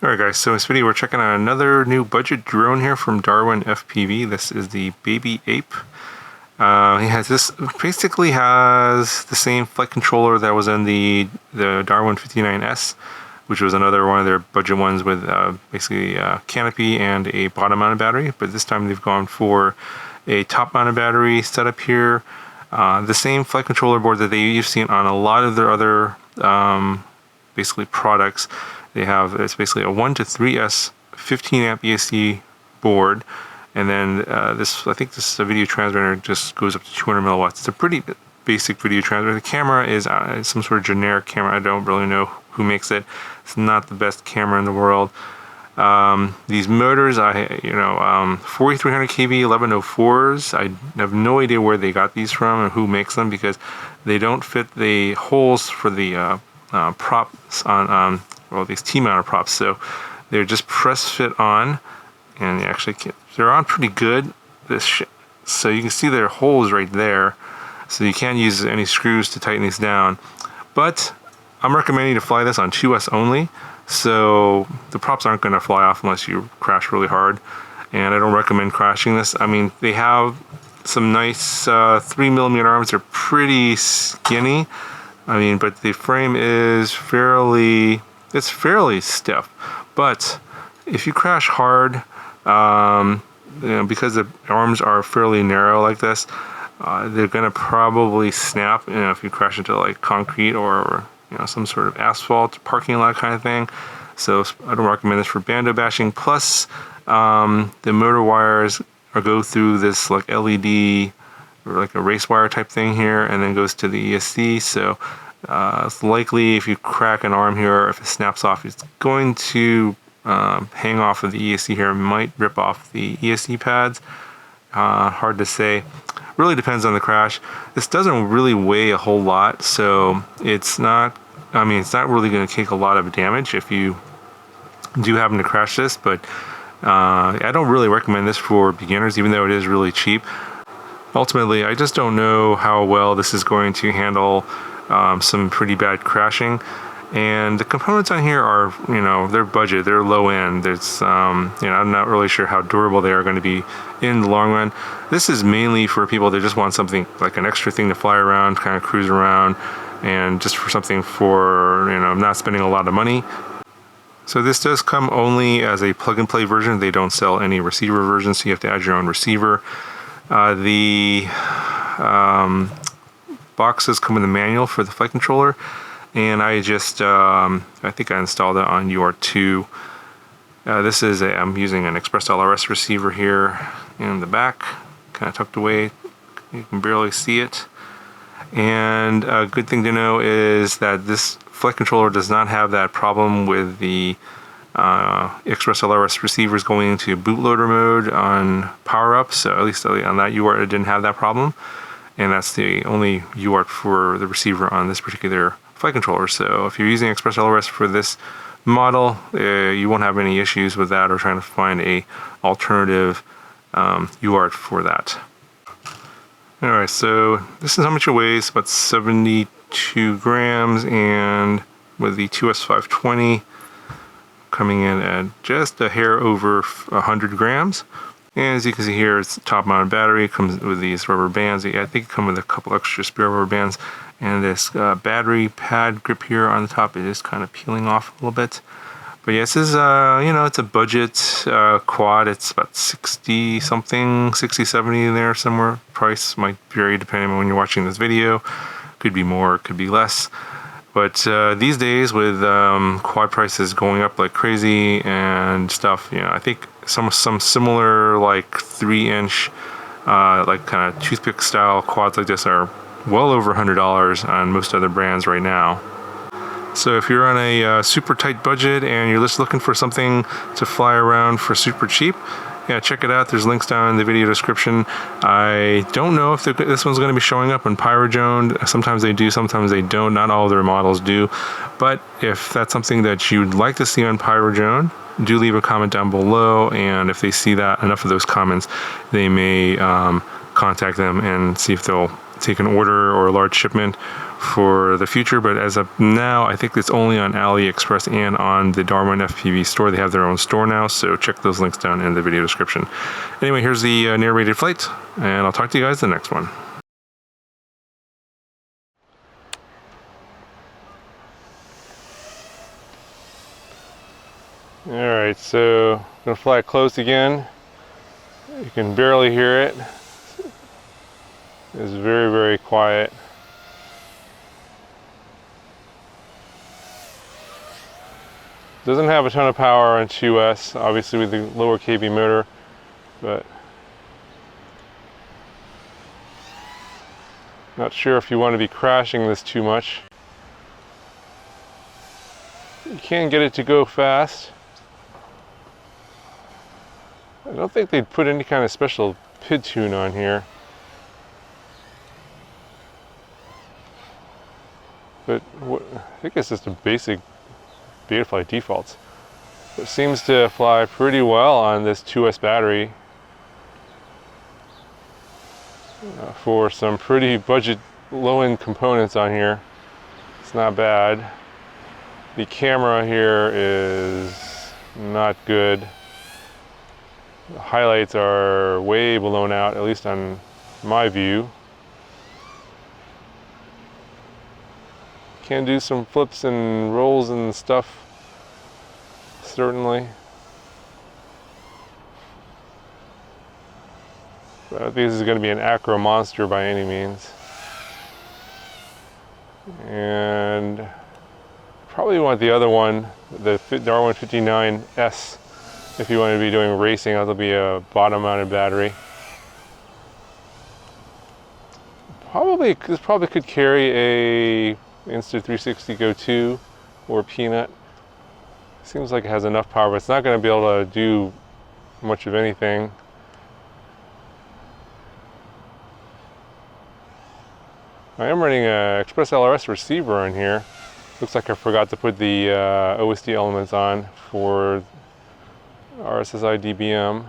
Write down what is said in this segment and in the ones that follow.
Alright guys, so in this video we're checking out another new budget drone here from DarwinFPV. This is the BabyApe. Basically has the same flight controller that was in the Darwin 59S, which was another one of their budget ones with basically a canopy and a bottom mounted battery. But this time they've gone for a top mounted battery setup here. The same flight controller board that you've seen on a lot of their other basically products. They have, it's basically a 1 to 3S 15 amp ESC board, and then I think this video transmitter just goes up to 200 milliwatts. It's a pretty basic video transmitter. The camera is some sort of generic camera. I don't really know who makes it. It's not the best camera in the world. These motors, 4300 kV 1104s. I have no idea where they got these from and who makes them, because they don't fit the holes for the props on these T-mounted props, so they're just press fit on, and they're on pretty good. So you can see there are holes right there, so you can't use any screws to tighten these down. But I'm recommending to fly this on 2S only, so the props aren't going to fly off unless you crash really hard, and I don't recommend crashing this. I mean, they have some nice 3mm arms. They're pretty skinny. I mean, but the frame is fairly stiff. But if you crash hard, because the arms are fairly narrow like this, they're gonna probably snap. If you crash into like concrete or some sort of asphalt parking lot kind of thing. So I don't recommend this for bando bashing. Plus, the motor wires go through this like LED or like a race wire type thing here, and then goes to the ESC. So it's likely if you crack an arm here, if it snaps off, it's going to hang off of the ESC here. It might rip off the ESC pads. Hard to say. Really depends on the crash. This doesn't really weigh a whole lot, so it's not really going to take a lot of damage if you do happen to crash this. But I don't really recommend this for beginners, even though it is really cheap. Ultimately, I just don't know how well this is going to handle some pretty bad crashing. And the components on here are, they're budget, they're low end. There's, I'm not really sure how durable they are going to be in the long run. This is mainly for people that just want something like an extra thing to fly around, kind of cruise around, and just for something for, not spending a lot of money. So this does come only as a plug-and-play version. They don't sell any receiver versions, so you have to add your own receiver. The boxes come with a manual for the flight controller, and I just I think I installed it on UR2. I'm using an Express LRS receiver here in the back, kind of tucked away. You can barely see it. And a good thing to know is that this flight controller does not have that problem with the Express LRS receivers going into bootloader mode on power up. So at least on that UART it didn't have that problem, and that's the only UART for the receiver on this particular flight controller. So if you're using Express LRS for this model, you won't have any issues with that or trying to find a alternative UART for that. Alright, so this is how much it weighs, about 72 grams, and with the 2S520 coming in at just a hair over 100 grams. And as you can see here, it's top mounted battery. It comes with these rubber bands. I think it comes with a couple extra spare rubber bands, and this battery pad grip here on the top, it is kind of peeling off a little bit. But yeah, this is it's a budget quad. It's about 60 something, 60, 70 in there somewhere. Price might vary depending on when you're watching this video. Could be more, could be less. But these days, with quad prices going up like crazy and stuff, I think some similar like 3-inch, like kind of toothpick style quads like this are well over $100 on most other brands right now. So if you're on a super tight budget and you're just looking for something to fly around for super cheap, yeah, check it out. There's links down in the video description. I don't know if this one's going to be showing up on PyroDrone. Sometimes they do, sometimes they don't. Not all of their models do. But if that's something that you'd like to see on PyroDrone, do leave a comment down below. And if they see that enough of those comments, they may contact them and see if they'll take an order or a large shipment for the future, but as of now, I think it's only on AliExpress and on the Darwin FPV store. They have their own store now, so check those links down in the video description. Anyway, here's the narrated flight, and I'll talk to you guys in the next one. Alright, so I'm going to fly it close again. You can barely hear it. It's very, very quiet. Doesn't have a ton of power on 2S, obviously with the lower kV motor, but not sure if you want to be crashing this too much. You can get it to go fast. I don't think they'd put any kind of special PID tune on here. But I think it's just a basic Betaflight defaults. It seems to fly pretty well on this 2S battery for some pretty budget low-end components on here. It's not bad. The camera here is not good. The highlights are way blown out, at least on my view. Can do some flips and rolls and stuff, certainly. But I don't think this is going to be an acro monster by any means. And probably want the other one, the Darwin 59S, if you want to be doing racing. That'll be a bottom-mounted battery. This probably could carry a Insta360 Go 2 or Peanut. Seems like it has enough power, but it's not going to be able to do much of anything. I am running an Express LRS receiver on here. Looks like I forgot to put the OSD elements on for RSSI DBM.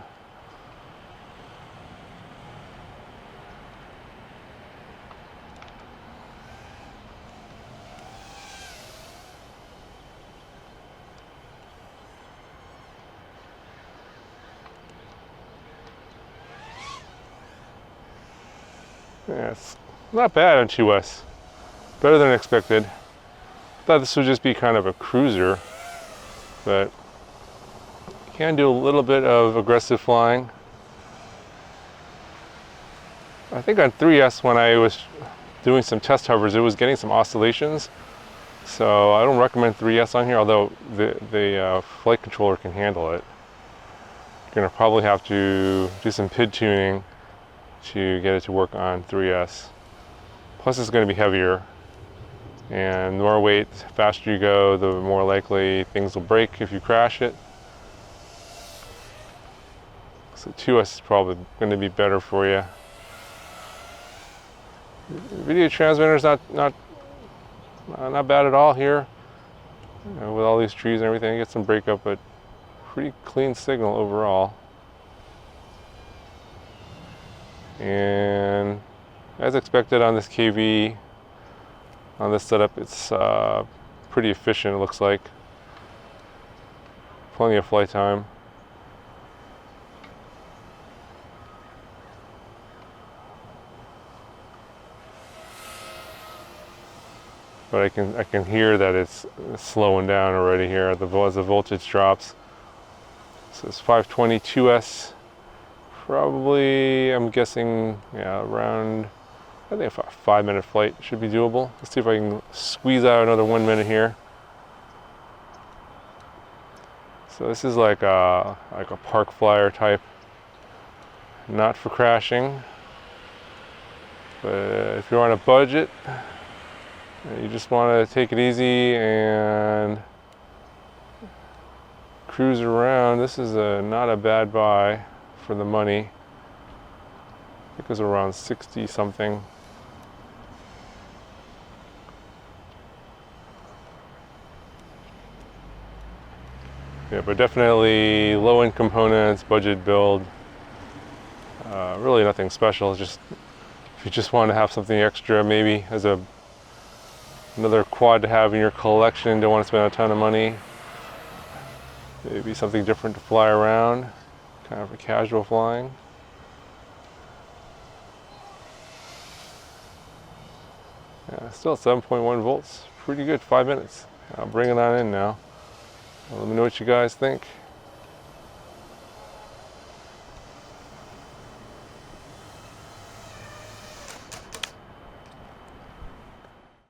Yeah, it's not bad on 2S. Better than expected. Thought this would just be kind of a cruiser, but you can do a little bit of aggressive flying. I think on 3S, when I was doing some test hovers, it was getting some oscillations. So I don't recommend 3S on here, although the flight controller can handle it. You're going to probably have to do some PID tuning to get it to work on 3S. Plus it's going to be heavier, and the more weight, the faster you go, the more likely things will break if you crash it. So 2S is probably going to be better for you. Video transmitter is not bad at all here. With all these trees and everything, get some breakup, but pretty clean signal overall. And as expected on this KV, on this setup, it's pretty efficient, it looks like. Plenty of flight time. But I can hear that it's slowing down already here as the voltage drops. So it's 520 2S. Probably, I'm guessing, yeah, around, I think a 5-minute flight should be doable. Let's see if I can squeeze out another 1 minute here. So this is like a park flyer type, not for crashing. But if you're on a budget, you just want to take it easy and cruise around, this is not a bad buy for the money. I think it was around 60 something. Yeah, but definitely low-end components, budget build. Really nothing special. It's just you just want to have something extra, maybe as another quad to have in your collection, don't want to spend a ton of money. Maybe something different to fly around, kind of a casual flying. Yeah, still 7.1 volts, pretty good, 5 minutes. I'll bring it on in now. Let me know what you guys think.